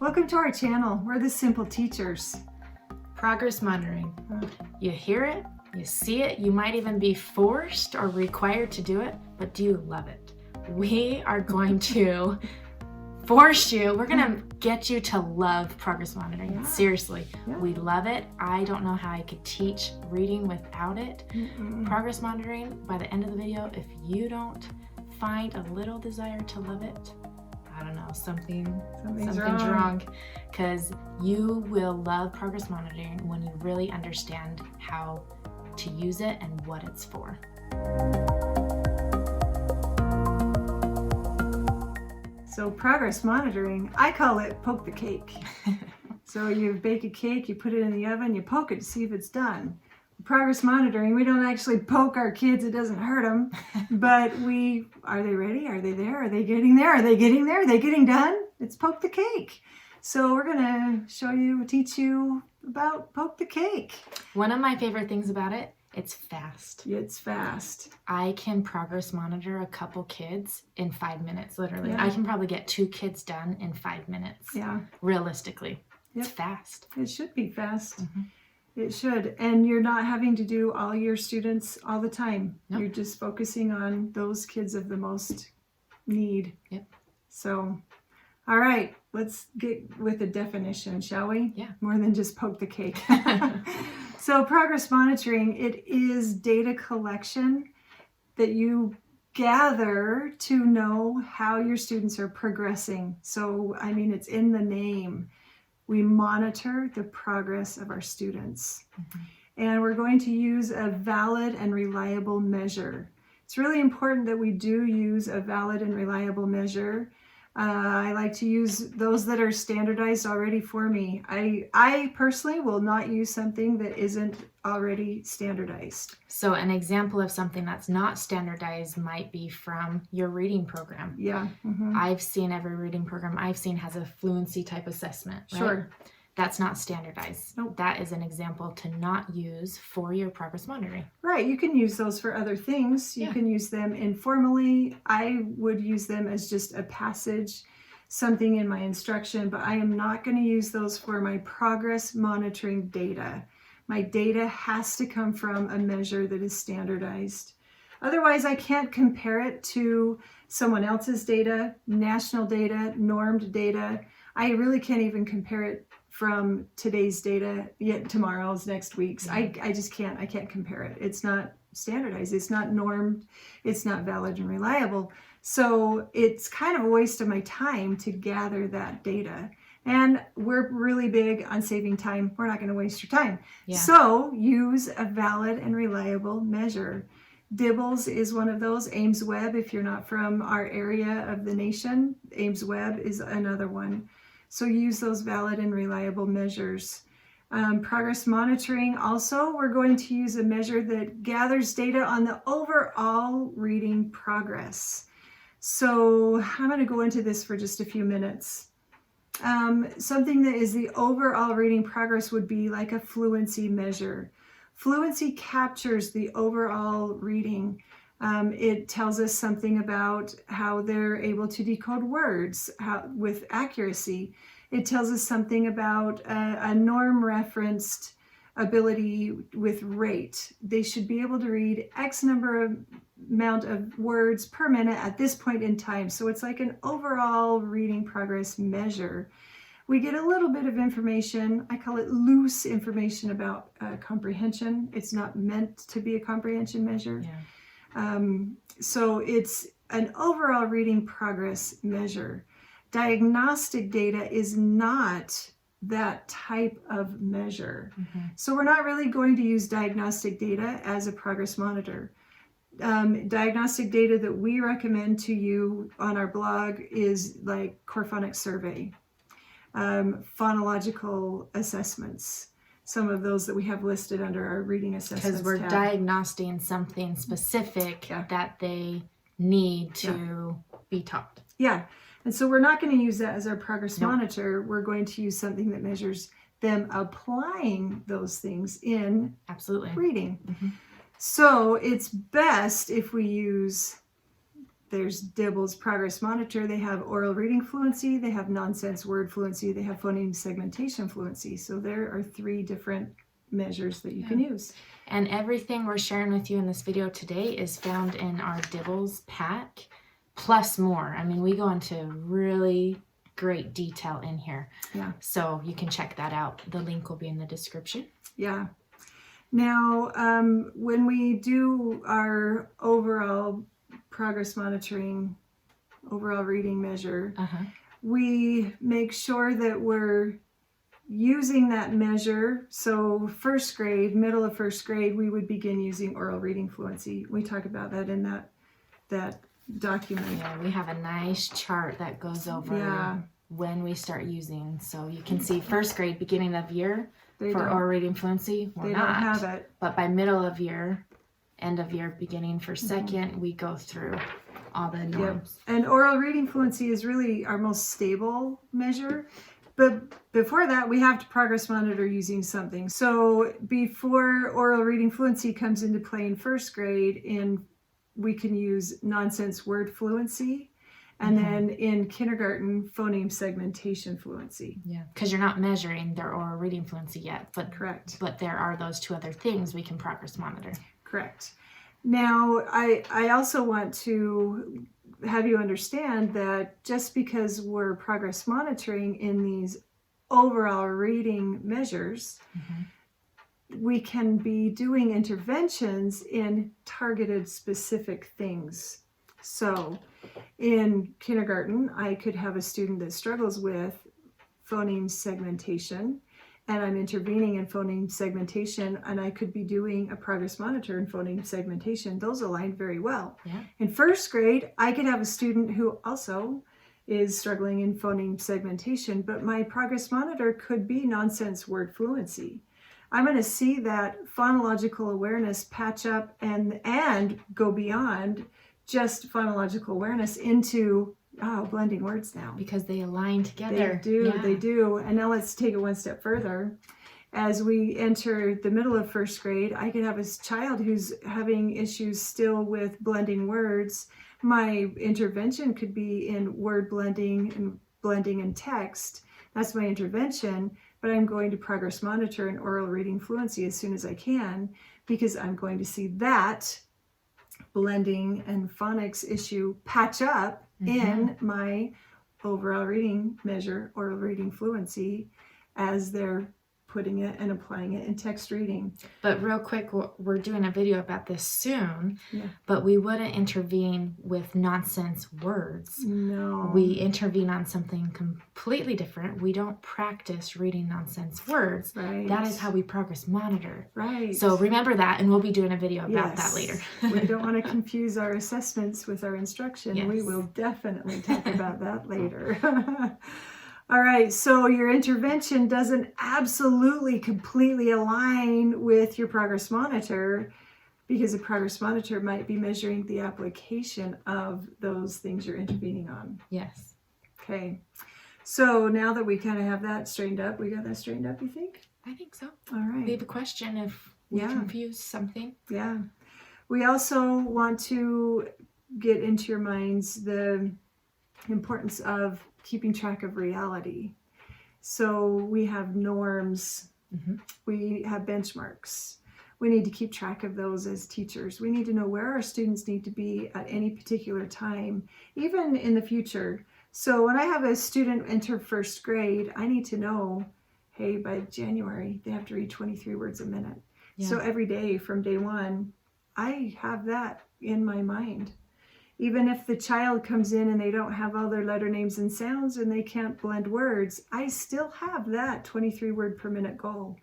Welcome to our channel. We're the Simple Teachers. Progress monitoring. You hear it, you see it, you might even be forced or required to do it, but do you love it? We are going to force you, we're going to get you to love progress monitoring. Yeah. Seriously, Yeah. we love it. I don't know how I could teach reading without it. Progress monitoring, by the end of the video, if you don't find a little desire to love it, I don't know, something's wrong. Because you will love progress monitoring when you really understand how to use it and what it's for. So progress monitoring, I call it poke the cake. So you bake a cake, you put it in the oven, you poke it to see if it's done. Progress monitoring, we don't actually poke our kids, it doesn't hurt them, but are they ready? Are they there? Are they getting there? Are they getting there? Are they getting done? It's poke the cake. So we're gonna teach you about poke the cake. One of my favorite things about it, it's fast. It's fast. I can progress monitor a couple kids in 5 minutes, literally. Yeah. I can probably get 2 kids done in 5 minutes. Yeah. Realistically. Yep. It's fast. It should be fast. Mm-hmm. It should. And you're not having to do all your students all the time. Nope. You're just focusing on those kids of the most need. Yep. So, all right, let's get with the definition, shall we? Yeah. More than just poke the cake. So progress monitoring, it is data collection that you gather to know how your students are progressing. So, I mean, it's in the name. We monitor the progress of our students. Mm-hmm. And we're going to use a valid and reliable measure. It's really important that we do use a valid and reliable measure. I like to use those that are standardized already for me. I personally will not use something that isn't already standardized. So an example of something that's not standardized might be from your reading program. Yeah. Mm-hmm. I've seen every reading program I've seen has a fluency type assessment, right? Sure. That's not standardized. Nope. That is an example to not use for your progress monitoring. Right, you can use those for other things. You can use them informally. I would use them as just a passage, something in my instruction, but I am not going to use those for my progress monitoring data. My data has to come from a measure that is standardized. Otherwise, I can't compare it to someone else's data, national data, normed data. I really can't even compare it from today's data, yet tomorrow's, next week's. I just can't. I can't compare it. It's not standardized. It's not normed. It's not valid and reliable. So it's kind of a waste of my time to gather that data. And we're really big on saving time. We're not going to waste your time. Yeah. So use a valid and reliable measure. DIBELS is one of those. Ames Web, if you're not from our area of the nation, Ames Web is another one. So use those valid and reliable measures. Progress monitoring also, we're going to use a measure that gathers data on the overall reading progress. So I'm going to go into this for just a few minutes. Something that is the overall reading progress would be like a fluency measure. Fluency captures the overall reading. It tells us something about how they're able to decode words with accuracy. It tells us something about a norm referenced ability with rate. They should be able to read X amount of words per minute at this point in time. So it's like an overall reading progress measure. We get a little bit of information, I call it loose information about comprehension. It's not meant to be a comprehension measure. Yeah. So it's an overall reading progress measure. Diagnostic data is not that type of measure. Mm-hmm. So we're not really going to use diagnostic data as a progress monitor. Diagnostic data that we recommend to you on our blog is like core phonics survey, phonological assessments, some of those that we have listed under our reading assessments Because we're tab. diagnosing something specific that they need to be taught. Yeah, and so we're not going to use that as our progress monitor. We're going to use something that measures them applying those things in Absolutely. reading. Mm-hmm. So it's best if we use there's Dibble's Progress Monitor. They have oral reading fluency, they have nonsense word fluency, they have phoneme segmentation fluency. So there are 3 different measures that you can use. And everything we're sharing with you in this video today is found in our Dibbles pack, plus more. I mean, we go into really great detail in here. Yeah. So you can check that out. The link will be in the description. Yeah. Now, when we do our overall progress monitoring, overall reading measure, we make sure that we're using that measure. So first grade, middle of first grade, we would begin using oral reading fluency. We talk about that in that document. Yeah, we have a nice chart that goes over when we start using. So you can see first grade, beginning of year, for oral reading fluency, they don't have it. But by middle of year, end of year, beginning for second, we go through all the norms. Yep. And oral reading fluency is really our most stable measure. But before that, we have to progress monitor using something. So before oral reading fluency comes into play in first grade, we can use nonsense word fluency. And then in kindergarten, phoneme segmentation fluency. Yeah, because you're not measuring their oral reading fluency yet. But correct. But there are those 2 other things we can progress monitor. Correct. Now, I also want to have you understand that just because we're progress monitoring in these overall reading measures, we can be doing interventions in targeted specific things. So in kindergarten, I could have a student that struggles with phoneme segmentation, and I'm intervening in phoneme segmentation, and I could be doing a progress monitor in phoneme segmentation. Those align very well. Yeah. In first grade, I could have a student who also is struggling in phoneme segmentation, but my progress monitor could be nonsense word fluency. I'm going to see that phonological awareness patch up and go beyond just phonological awareness into blending words now. Because they align together. They do. And now let's take it one step further. As we enter the middle of first grade, I could have a child who's having issues still with blending words. My intervention could be in word blending and blending in text. That's my intervention, but I'm going to progress monitor and oral reading fluency as soon as I can, because I'm going to see that blending and phonics issue patch up in my overall reading measure, oral reading fluency, as they're putting it and applying it in text reading. But real quick, we're doing a video about this soon, Yeah. but we wouldn't intervene with nonsense words. No. We intervene on something completely different. We don't practice reading nonsense words. Right. That is how we progress monitor. Right. So remember that, and we'll be doing a video about that Yes. later. We don't want to confuse our assessments with our instruction. Yes. We will definitely talk about that later. All right, so your intervention doesn't absolutely completely align with your progress monitor, because a progress monitor might be measuring the application of those things you're intervening on. Yes. Okay, so now that we kind of have that straightened up, we got that straightened up, you think? I think so. All right. Leave a question if we confuse something. Yeah. We also want to get into your minds the importance of keeping track of reality. So we have norms, we have benchmarks. We need to keep track of those as teachers. We need to know where our students need to be at any particular time, even in the future. So when I have a student enter first grade, I need to know, hey, by January, they have to read 23 words a minute. Yeah. So every day from day one, I have that in my mind. Even if the child comes in and they don't have all their letter names and sounds and they can't blend words, I still have that 23 word per minute goal.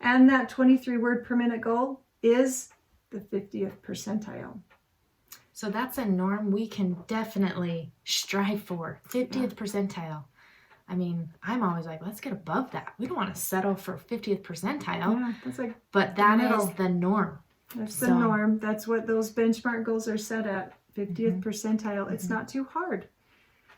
And that 23 word per minute goal is the 50th percentile. So that's a norm we can definitely strive for. 50th percentile. I mean, I'm always like, let's get above that. We don't want to settle for 50th percentile. Yeah, that's like but that middle. is the norm. That's the norm. That's what those benchmark goals are set at. 50th percentile. It's not too hard.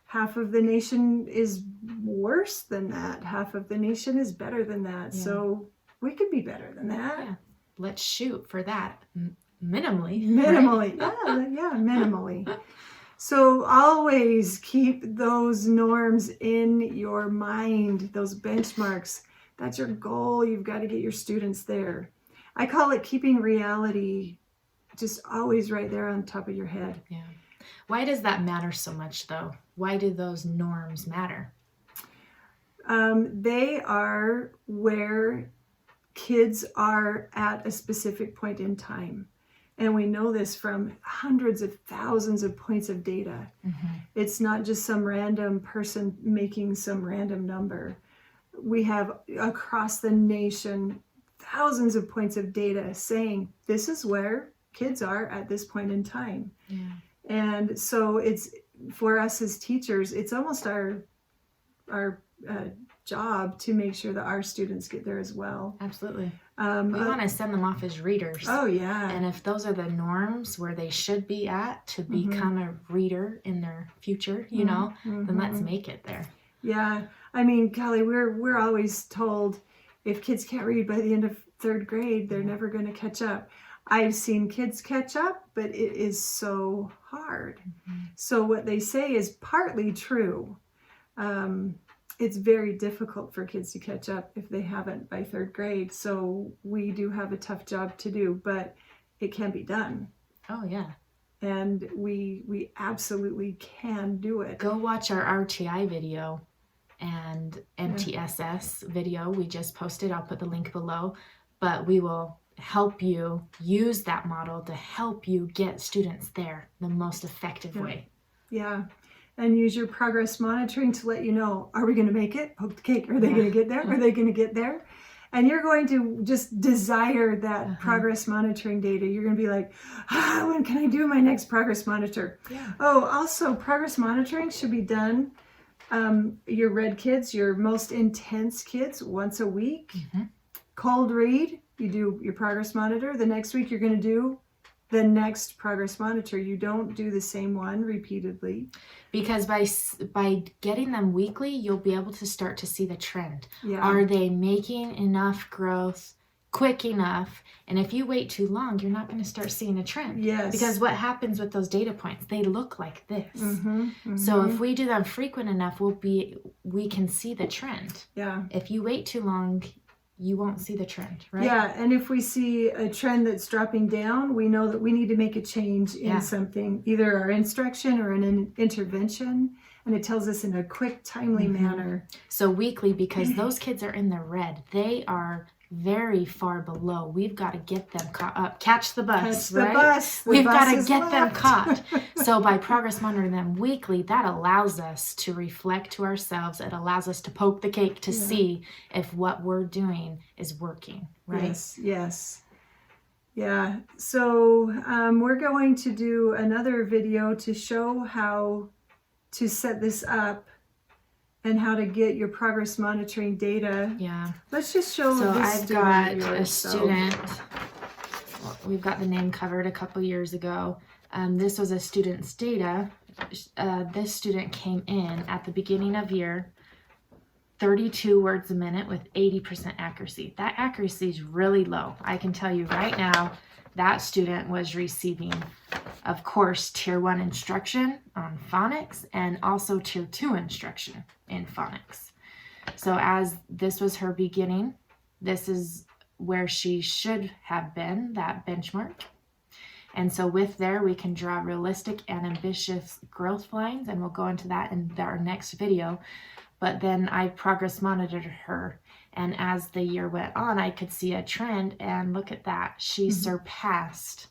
Half of the nation is worse than that. Half of the nation is better than that. Yeah. So we could be better than that. Yeah. Let's shoot for that minimally. Minimally. Right? Yeah, minimally. So always keep those norms in your mind, those benchmarks. That's your goal. You've got to get your students there. I call it keeping reality just always right there on top of your head. Yeah. Why does that matter so much, though? Why do those norms matter? They are where kids are at a specific point in time. And we know this from hundreds of thousands of points of data. Mm-hmm. It's not just some random person making some random number. We have across the nation thousands of points of data saying this is where kids are at this point in time. Yeah. And so it's, for us as teachers, it's almost our job to make sure that our students get there as well. Absolutely. We want to send them off as readers. Oh, yeah. And if those are the norms where they should be at to become a reader in their future, you know, then let's make it there. Yeah. I mean, Kelly, we're always told if kids can't read by the end of 3rd grade, they're never going to catch up. I've seen kids catch up, but it is so hard. So what they say is partly true. It's very difficult for kids to catch up if they haven't by 3rd grade. So we do have a tough job to do, but it can be done. Oh, yeah. And we absolutely can do it. Go watch our RTI video and MTSS video we just posted. I'll put the link below. But we will help you use that model to help you get students there the most effective way. Yeah. And use your progress monitoring to let you know, are we going to make it? Poke the cake. Are they going to get there? Are they going to get there? And you're going to just desire that progress monitoring data. You're going to be like, when can I do my next progress monitor? Yeah. Oh, also progress monitoring should be done. Your red kids, your most intense kids, once a week. Cold read, you do your progress monitor. The next week you're going to do the next progress monitor. You don't do the same one repeatedly. Because by getting them weekly, you'll be able to start to see the trend. Yeah. Are they making enough growth quick enough? And if you wait too long, you're not going to start seeing a trend. Yes. Because what happens with those data points, they look like this. So if we do them frequent enough, we can see the trend. Yeah. If you wait too long, you won't see the trend, right? Yeah, and if we see a trend that's dropping down, we know that we need to make a change in something, either our instruction or an intervention, and it tells us in a quick, timely manner. So weekly, because those kids are in the red, they are very far below. We've got to get them caught up. Catch the bus, Catch right? the bus. The We've bus got to is get them left. caught. So by progress monitoring them weekly, that allows us to reflect to ourselves. It allows us to poke the cake to see if what we're doing is working, right? Yes, yes. Yeah, so we're going to do another video to show how to set this up and how to get your progress monitoring data. Yeah. Let's just show So this I've got video a student. We've got the name covered a couple years ago. This was a student's data. This student came in at the beginning of year, 32 words a minute with 80% accuracy. That accuracy is really low. I can tell you right now, that student was receiving, of course, Tier 1 instruction on phonics and also Tier 2 instruction in phonics. So as this was her beginning, this is where she should have been, that benchmark. And so with there, we can draw realistic and ambitious growth lines, and we'll go into that in our next video. But then I progress monitored her, and as the year went on, I could see a trend, and look at that. She surpassed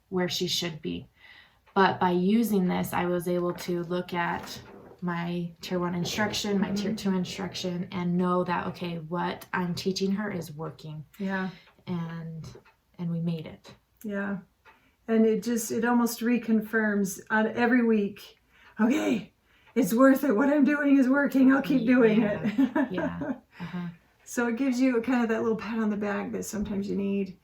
where she should be. But by using this, I was able to look at my Tier 1 instruction, my Tier 2 instruction, and know that, okay, what I'm teaching her is working. Yeah. And we made it. Yeah. And it almost reconfirms on every week, okay, it's worth it. What I'm doing is working. I'll keep doing it. Yeah. So it gives you kind of that little pat on the back that sometimes you need.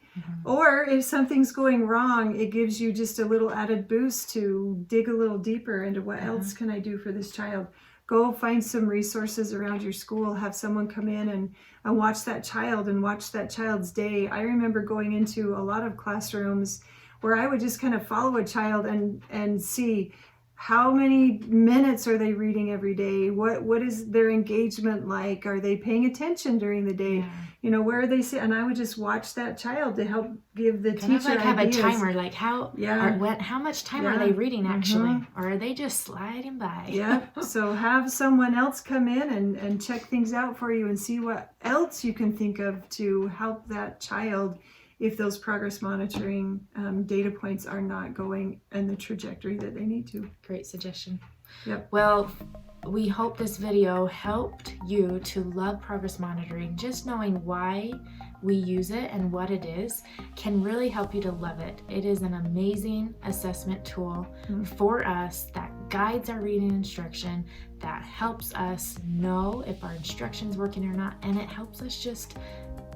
Or if something's going wrong, it gives you just a little added boost to dig a little deeper into what else can I do for this child. Go find some resources around your school. Have someone come in and watch that child and watch that child's day. I remember going into a lot of classrooms where I would just kind of follow a child and see how many minutes are they reading every day? What is their engagement like? Are they paying attention during the day? Yeah. You know, where are they sitting? And I would just watch that child to help give the Kind of teacher like have ideas. a timer, like how much time are they reading actually, or are they just sliding by? Yep. So have someone else come in and check things out for you and see what else you can think of to help that child if those progress monitoring data points are not going in the trajectory that they need to. Great suggestion. Yep. Well, we hope this video helped you to love progress monitoring. Just knowing why we use it and what it is can really help you to love it. It is an amazing assessment tool for us that guides our reading instruction, that helps us know if our instruction's working or not, and it helps us just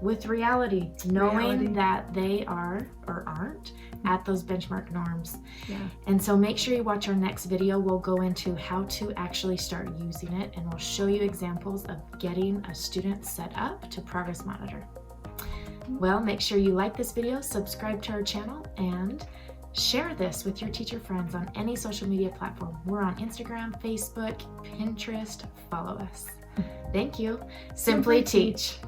with reality, knowing that they are or aren't at those benchmark norms. Yeah. And so make sure you watch our next video. We'll go into how to actually start using it, and we'll show you examples of getting a student set up to progress monitor. Well, make sure you like this video, subscribe to our channel, and share this with your teacher friends on any social media platform. We're on Instagram, Facebook, Pinterest. Follow us. Thank you. Simply Teach.